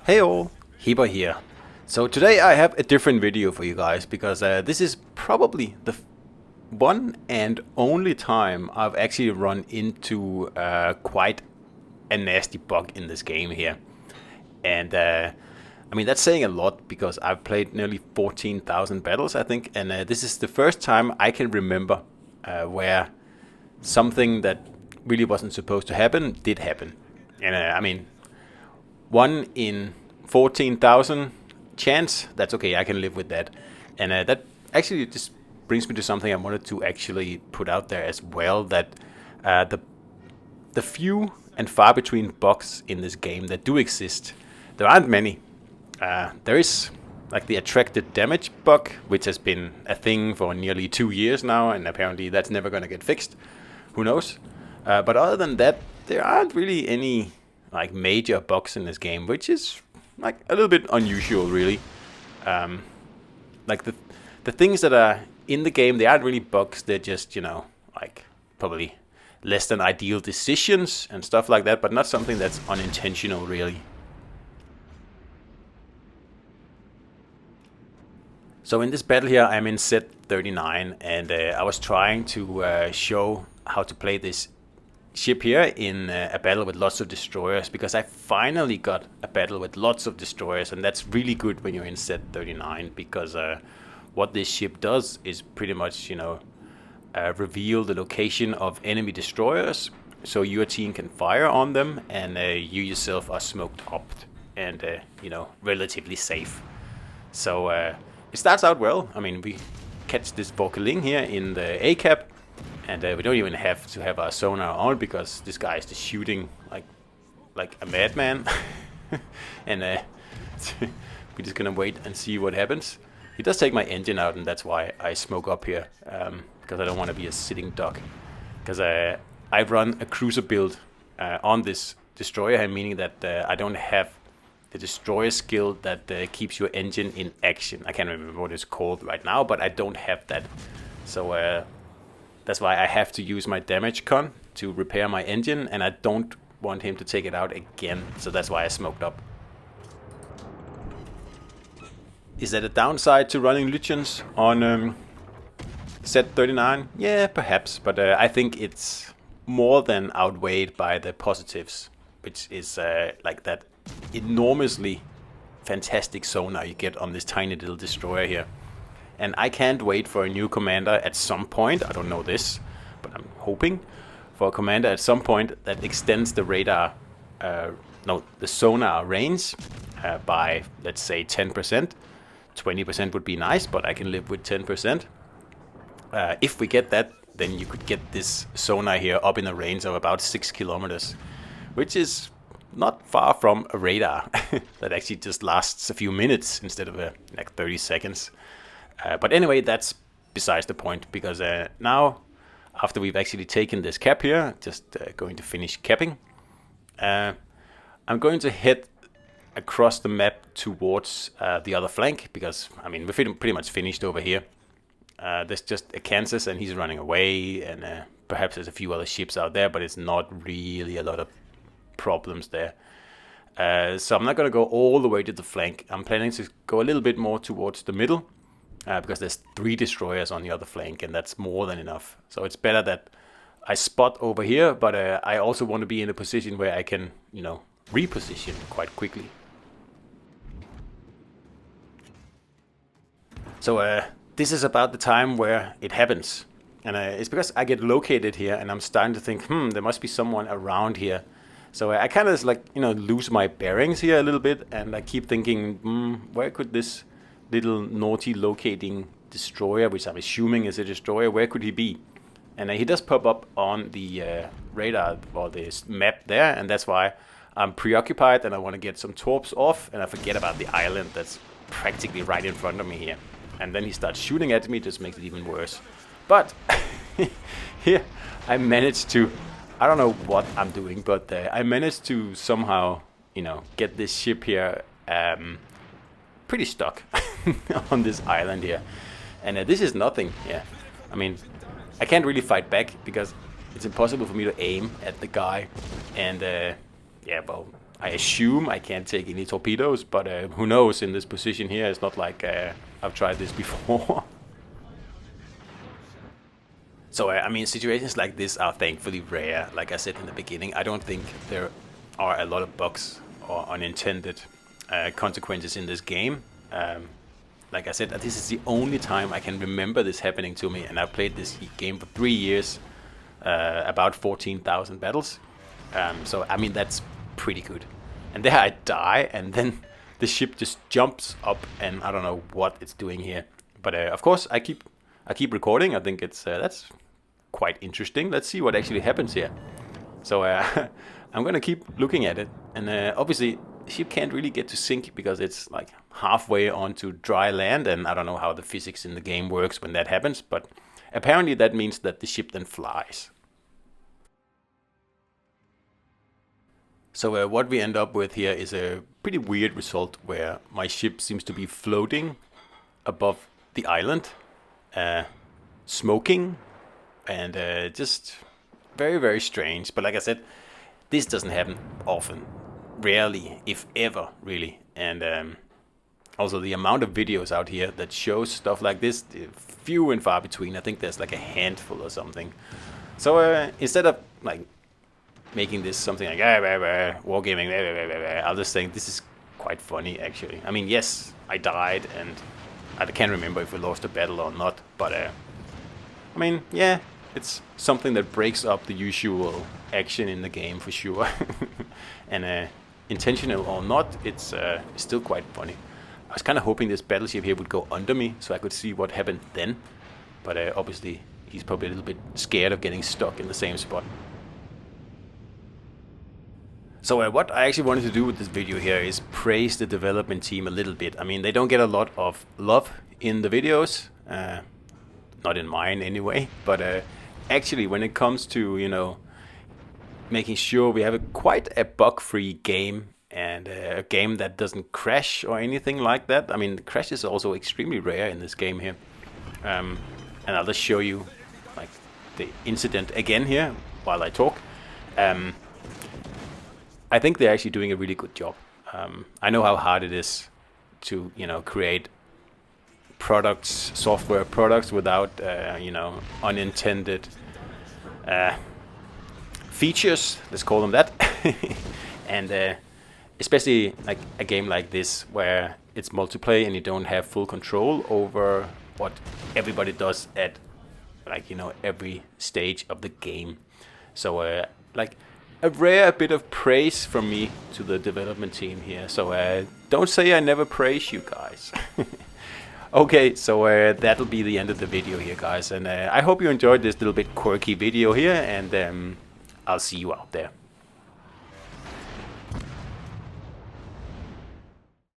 Hey all, Heber here. So today I have a different video for you guys because this is probably the one and only time I've actually run into quite a nasty bug in this game here. And I mean, that's saying a lot because I've played nearly 14,000 battles, I think, and this is the first time I can remember where something that really wasn't supposed to happen did happen. And I mean, 1 in 14,000 chance, that's okay, I can live with that. And that actually just brings me to something I wanted to actually put out there as well, that the few and far between bugs in this game that do exist, there aren't many. There is like the attracted damage bug, which has been a thing for nearly 2 years now, and apparently that's never going to get fixed. Who knows? But other than that, there aren't really any like major bugs in this game, which is like a little bit unusual, really. Like the things that are in the game, they aren't really bugs. They're just, like probably less than ideal decisions and stuff like that, but not something that's unintentional, really. So in this battle here, I'm in set 39, and I was trying to show how to play this ship here in a battle with lots of destroyers, because I finally got a battle with lots of destroyers, and that's really good when you're in set 39, because what this ship does is pretty much, reveal the location of enemy destroyers, so your team can fire on them, and you yourself are smoked up and, relatively safe. So it starts out well. I mean, we catch this Vorkeling here in the A-cap, and we don't even have to have our sonar on because this guy is just shooting like a madman. And we're just gonna wait and see what happens. He does take my engine out, and that's why I smoke up here, because I don't want to be a sitting duck. Because I run a cruiser build on this destroyer, meaning that I don't have the destroyer skill that keeps your engine in action. I can't remember what it's called right now, but I don't have that. So that's why I have to use my damage con to repair my engine, and I don't want him to take it out again. So that's why I smoked up. Is that a downside to running Lucians on set 39? Yeah, perhaps, but I think it's more than outweighed by the positives, which is like that enormously fantastic sonar you get on this tiny little destroyer here. And I can't wait for a new commander at some point. I don't know this, but I'm hoping for a commander at some point that extends the radar, the sonar range by, let's say, 10%. 20% would be nice, but I can live with 10%. If we get that, then you could get this sonar here up in a range of about 6 kilometers, which is not far from a radar that actually just lasts a few minutes instead of like 30 seconds. But anyway, that's besides the point, because now, after we've actually taken this cap here, just going to finish capping, I'm going to head across the map towards the other flank, because, I mean, we're pretty much finished over here. There's just a Kansas, and he's running away, and perhaps there's a few other ships out there, but it's not really a lot of problems there. So I'm not going to go all the way to the flank. I'm planning to go a little bit more towards the middle, because there's 3 destroyers on the other flank, and that's more than enough. So it's better that I spot over here, but I also want to be in a position where I can, reposition quite quickly. So this is about the time where it happens. And it's because I get located here, and I'm starting to think, there must be someone around here. So I kind of lose my bearings here a little bit, and I keep thinking, where could this little naughty locating destroyer, which I'm assuming is a destroyer, where could he be? And he does pop up on the radar or this map there, and that's why I'm preoccupied and I want to get some torps off, and I forget about the island that's practically right in front of me here. And then he starts shooting at me, just makes it even worse. But here I managed to, I don't know what I'm doing, but I managed to somehow, get this ship here pretty stuck on this island here. And this is nothing. Yeah, I mean, I can't really fight back because it's impossible for me to aim at the guy. And yeah, well, I assume I can't take any torpedoes, but who knows in this position here. It's not like I've tried this before. So, I mean, situations like this are thankfully rare. Like I said in the beginning, I don't think there are a lot of bugs or unintended consequences in this game. Like I said, this is the only time I can remember this happening to me, and I've played this game for 3 years, about 14,000 battles. So, I mean, that's pretty good. And there I die, and then the ship just jumps up, and I don't know what it's doing here. But of course, I keep recording. I think that's quite interesting. Let's see what actually happens here. So I'm gonna keep looking at it, and obviously ship can't really get to sink because it's like halfway onto dry land, and I don't know how the physics in the game works when that happens, but apparently that means that the ship then flies. So what we end up with here is a pretty weird result where my ship seems to be floating above the island, smoking, and just very, very strange. But like I said, this doesn't happen often, rarely, if ever, really. And also the amount of videos out here that shows stuff like this, few and far between. I think there's like a handful or something. So instead of like making this something like wargaming, I'll just think this is quite funny actually. I mean, yes, I died, and I can't remember if we lost a battle or not, but I mean, yeah, it's something that breaks up the usual action in the game for sure. And intentional or not, it's still quite funny. I was kind of hoping this battleship here would go under me so I could see what happened then, but obviously he's probably a little bit scared of getting stuck in the same spot. So what I actually wanted to do with this video here is praise the development team a little bit. I mean, they don't get a lot of love in the videos, not in mine anyway, but actually when it comes to, you know, making sure we have quite a bug-free game, and a game that doesn't crash or anything like that. I mean, the crash is also extremely rare in this game here. And I'll just show you like the incident again here while I talk. I think they're actually doing a really good job. I know how hard it is to, you know, create products, software products without, you know, unintended features, let's call them that. And especially like a game like this where it's multiplayer and you don't have full control over what everybody does at, like, you know, every stage of the game. So like a rare bit of praise from me to the development team here. So don't say I never praise you guys. Okay, so that'll be the end of the video here, guys, and I hope you enjoyed this little bit quirky video here, and I'll see you out there.